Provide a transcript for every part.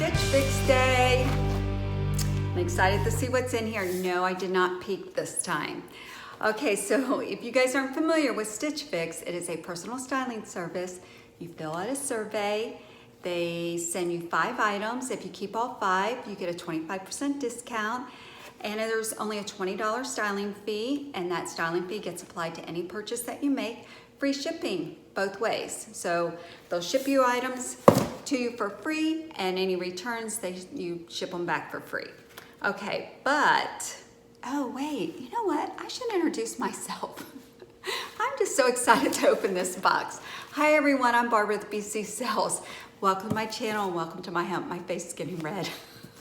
Stitch Fix Day. I'm excited to see what's in here. No, I did not peek this time. Okay, so if you guys aren't familiar with Stitch Fix, it is a personal styling service. You fill out a survey. They send you 5 items. If you keep all 5, you get a 25% discount. And there's only a $20 styling fee, and that styling fee gets applied to any purchase that you make. Free shipping both ways. So they'll ship you items to you for free, and any returns, you ship them back for free. Okay, but, oh wait, you know what? I should introduce myself. I'm just so excited to open this box. Hi everyone, I'm Barbara with BCsells. Welcome to my channel, and welcome to my home. My face is getting red.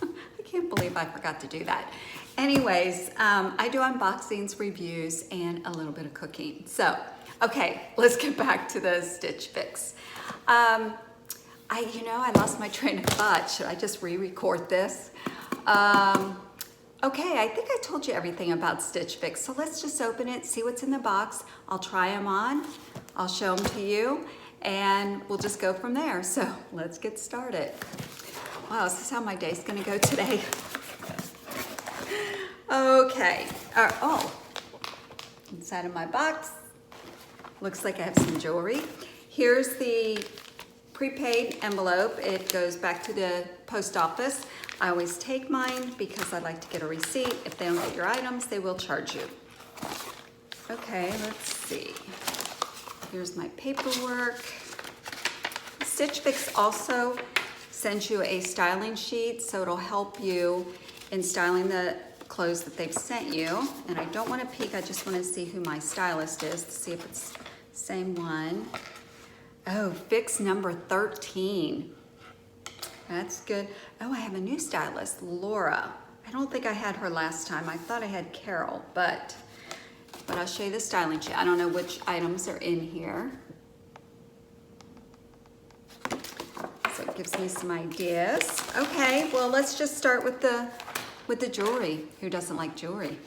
I can't believe I forgot to do that. Anyways, I do unboxings, reviews, and a little bit of cooking. So, okay, let's get back to the Stitch Fix. I lost my train of thought. Should I just re-record this? Okay, I think I told you everything about Stitch Fix. So let's just open it, see what's in the box. I'll try them on, I'll show them to you, and we'll just go from there. So let's get started. Wow, is this how my day's gonna go today? Okay, inside of my box, looks like I have some jewelry. Here's the prepaid envelope. It goes back to the post office. I always take mine because I like to get a receipt. If they don't get your items, they will charge you. Okay, let's see. Here's my paperwork. Stitch Fix also sends you a styling sheet, so it'll help you in styling the clothes that they've sent you. And I don't want to peek, I just want to see who my stylist is to see if it's the same one. Oh, Fix number 13. That's good. Oh, I have a new stylist, Laura. I don't think I had her last time. I thought I had Carol, but I'll show you the styling sheet. I don't know which items are in here. So it gives me some ideas. Okay, well, let's just start with the jewelry. Who doesn't like jewelry?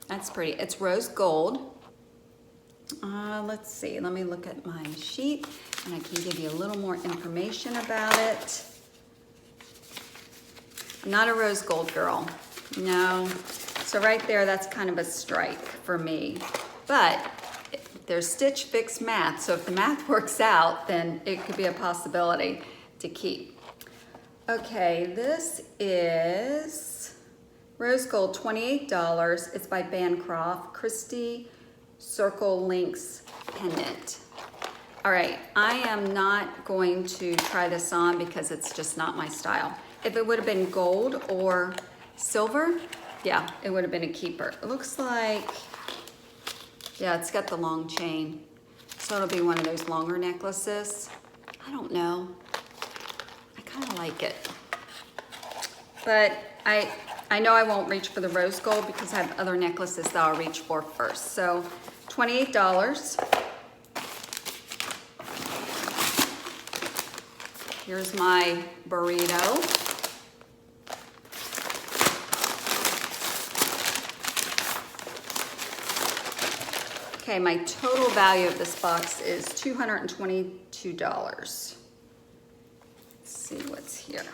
That's pretty. It's rose gold. Let's see, let me look at my sheet and I can give you a little more information about it. I'm not a rose gold girl, no. So right there, that's kind of a strike for me. But there's Stitch Fix math, so if the math works out, then it could be a possibility to keep. Okay, this is rose gold, $28. It's by Bancroft, Christie Circle Links pendant. All right, I am not going to try this on because it's just not my style. If it would have been gold or silver, yeah, it would have been a keeper. It looks like, yeah, it's got the long chain. So it'll be one of those longer necklaces. I don't know. I kind of like it. But I know I won't reach for the rose gold because I have other necklaces that I'll reach for first. So $28. Here's my burrito. Okay, my total value of this box is $222. Let's see what's here.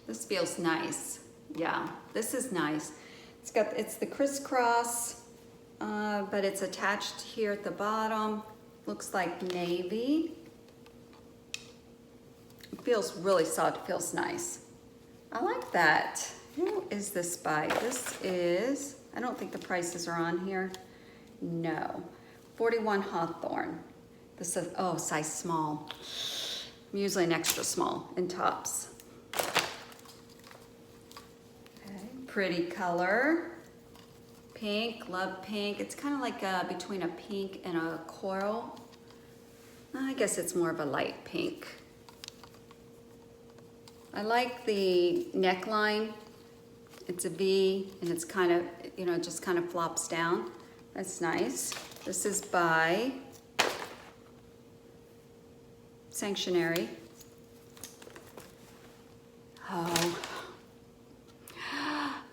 This feels nice. Yeah, this is nice. It's the crisscross, but it's attached here at the bottom. Looks like navy. It feels really soft, it feels nice. I like that. Who is this by? This is, I don't think the prices are on here. No, 41 Hawthorne. This is, oh, size small. I'm usually an extra small in tops. Pretty color, pink, love pink. It's kind of like between a pink and a coral. I guess it's more of a light pink. I like the neckline. It's a V and it's kind of, just kind of flops down. That's nice. This is by Sanctuary. Oh,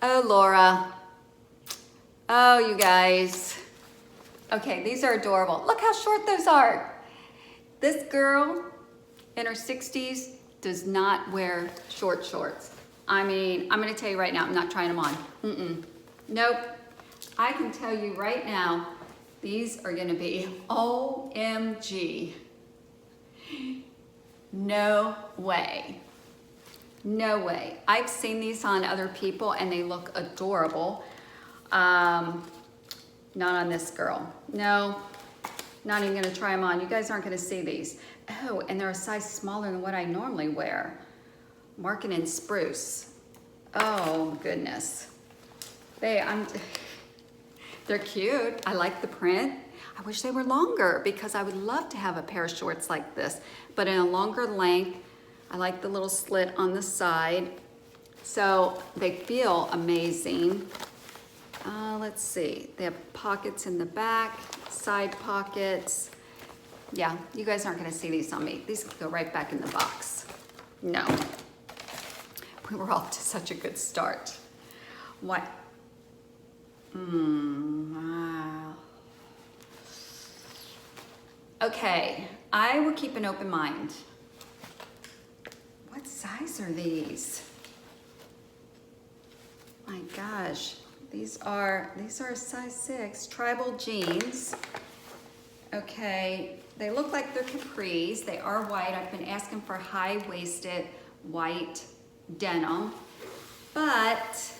Oh, Laura. Oh, you guys. Okay, these are adorable. Look how short those are. This girl in her 60s does not wear short shorts. I mean, I'm gonna tell you right now, I'm not trying them on. Nope. I can tell you right now, these are gonna be OMG. No way. No way. I've seen these on other people and they look adorable. Not on this girl. No, not even gonna try them on. You guys aren't gonna see these. Oh, and they're a size smaller than what I normally wear. Market and Spruce. Oh goodness. They're cute. I like the print. I wish they were longer because I would love to have a pair of shorts like this, but in a longer length. I like the little slit on the side. So they feel amazing. Let's see, they have pockets in the back, side pockets. Yeah, you guys aren't gonna see these on me. These can go right back in the box. No, we were off to such a good start. What? Wow. Okay, I will keep an open mind. What size are these? My gosh, these are a size 6 tribal jeans. Okay, they look like they're capris. They are white. I've been asking for high-waisted white denim, but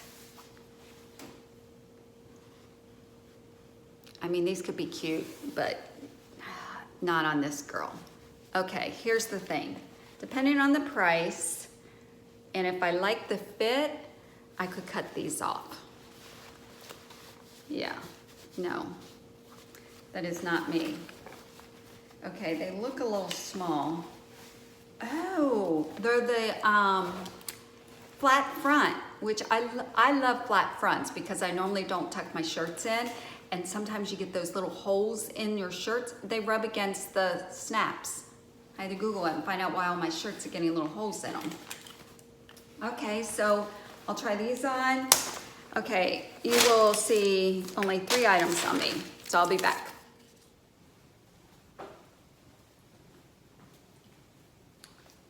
I mean, these could be cute, but not on this girl. Okay, here's the thing. Depending on the price, and if I like the fit, I could cut these off. Yeah, no, that is not me. Okay, they look a little small. Oh, they're the flat front, which I love flat fronts because I normally don't tuck my shirts in, and sometimes you get those little holes in your shirts. They rub against the snaps. I had to Google it and find out why all my shirts are getting little holes in them. Okay, so I'll try these on. Okay, you will see only 3 items on me, so I'll be back.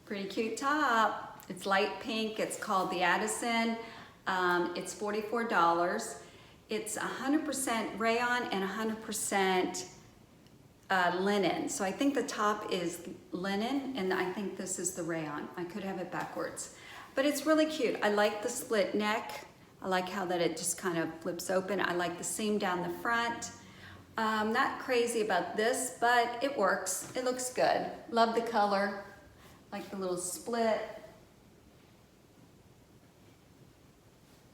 Pretty cute top. It's light pink. It's called the Addison. It's $44. It's 100% rayon and 100% linen. So I think the top is linen and I think this is the rayon. I could have it backwards, but it's really cute. I like the split neck. I like how that it just kind of flips open. I like the seam down the front. Not crazy about this, but it works. It looks good. Love the color. Like the little split.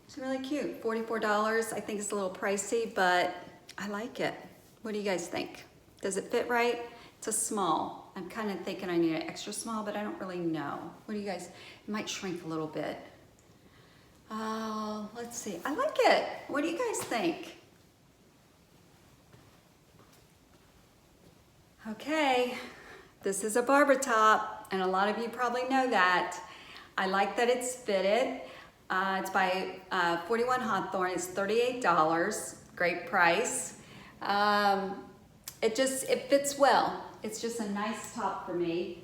It's really cute. $44. I think it's a little pricey, but I like it. What do you guys think? Does it fit right? It's a small. I'm kind of thinking I need an extra small, but I don't really know. What do you guys, it might shrink a little bit. Let's see. I like it. What do you guys think? Okay, this is a barber top, and a lot of you probably know that. I like that it's fitted. It's by 41 Hawthorne. It's $38. Great price. It fits well. It's just a nice top for me.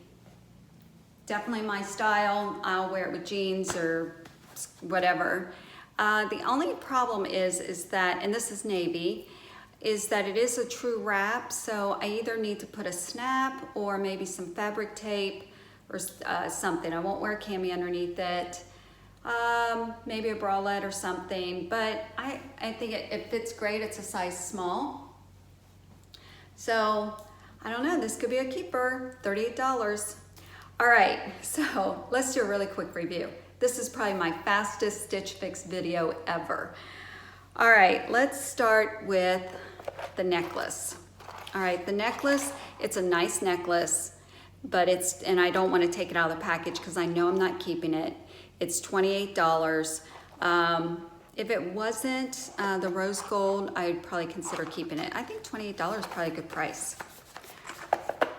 Definitely my style. I'll wear it with jeans or whatever. The only problem is that, and this is navy, is that it is a true wrap, so I either need to put a snap or maybe some fabric tape or something. I won't wear a cami underneath it. Maybe a bralette or something, but I think it fits great. It's a size small. So, I don't know, this could be a keeper, $38. All right, so let's do a really quick review. This is probably my fastest Stitch Fix video ever. All right, let's start with the necklace. All right, the necklace, it's a nice necklace, but and I don't want to take it out of the package because I know I'm not keeping it. It's $28. If it wasn't the rose gold, I'd probably consider keeping it. I think $28 is probably a good price.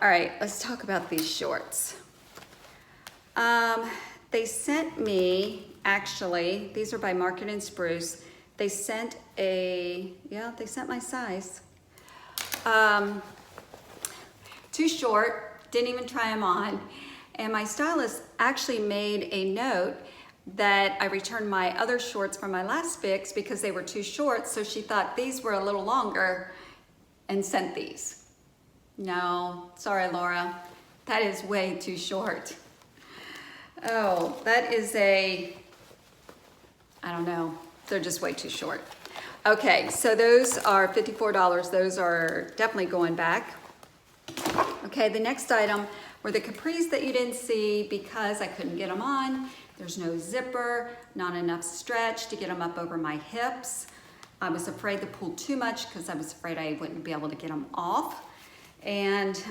All right, let's talk about these shorts. They sent me, actually, these are by Market and Spruce. They sent they sent my size. Too short, didn't even try them on. And my stylist actually made a note that I returned my other shorts from my last fix because they were too short, so she thought these were a little longer and sent these. No, sorry, Laura, that is way too short. Oh, that is I don't know, they're just way too short. Okay, so those are $54. Those are definitely going back. Okay, the next item were the capris that you didn't see because I couldn't get them on. There's no zipper, not enough stretch to get them up over my hips. I was afraid to pull too much because I was afraid I wouldn't be able to get them off. And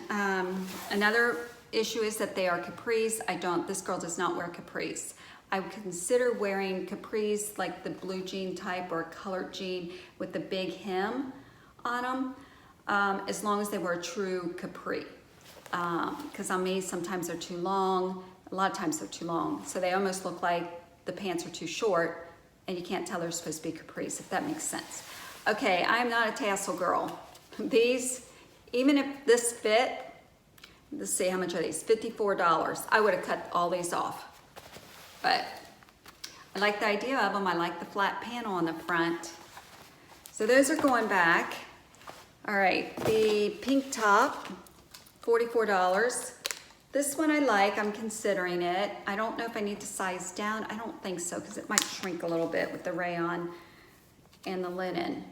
another issue is that they are capris. This girl does not wear capris. I would consider wearing capris like the blue jean type or colored jean with the big hem on them, as long as they were a true capri. Because on me, sometimes they're too long. A lot of times they're too long. So they almost look like the pants are too short and you can't tell they're supposed to be capris, if that makes sense. Okay, I'm not a tassel girl. These, even if this fit, let's see, how much are these? $54. I would have cut all these off. But I like the idea of them. I like the flat panel on the front. So those are going back. All right, the pink top, $44. This one I like, I'm considering it. I don't know if I need to size down. I don't think so, because it might shrink a little bit with the rayon and the linen.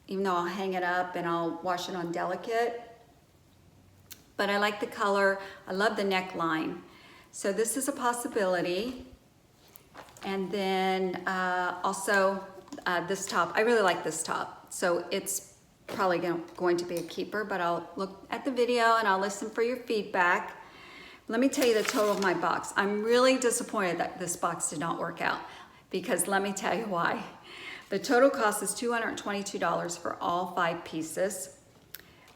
Even though I'll hang it up and I'll wash it on delicate. But I like the color. I love the neckline. So this is a possibility. And then also this top. I really like this top. So it's probably going to be a keeper, but I'll look at the video and I'll listen for your feedback. Let me tell you the total of my box. I'm really disappointed that this box did not work out, because let me tell you why. The total cost is $222 for all 5 pieces.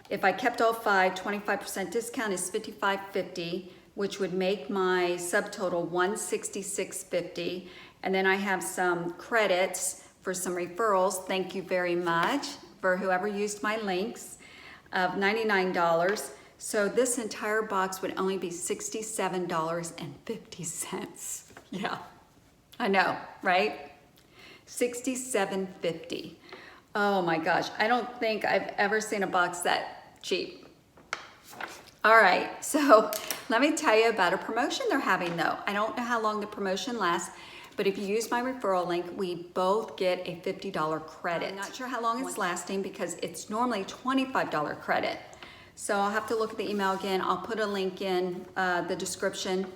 If I kept all 5, 25% discount is $55.50, which would make my subtotal $166.50. And then I have some credits for some referrals. Thank you very much for whoever used my links of $99. So this entire box would only be $67.50. Yeah, I know, right? $67.50. Oh my gosh, I don't think I've ever seen a box that cheap. All right, so let me tell you about a promotion they're having though. I don't know how long the promotion lasts, but if you use my referral link, we both get a $50 credit. I'm not sure how long it's lasting because it's normally $25 credit. So I'll have to look at the email again. I'll put a link in the description.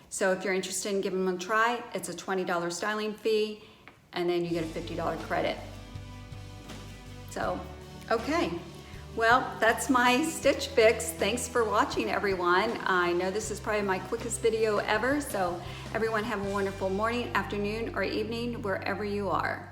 So if you're interested in giving them a try, it's a $20 styling fee, and then you get a $50 credit. So, okay. Well, that's my Stitch Fix. Thanks for watching, everyone. I know this is probably my quickest video ever, so everyone have a wonderful morning, afternoon, or evening, wherever you are.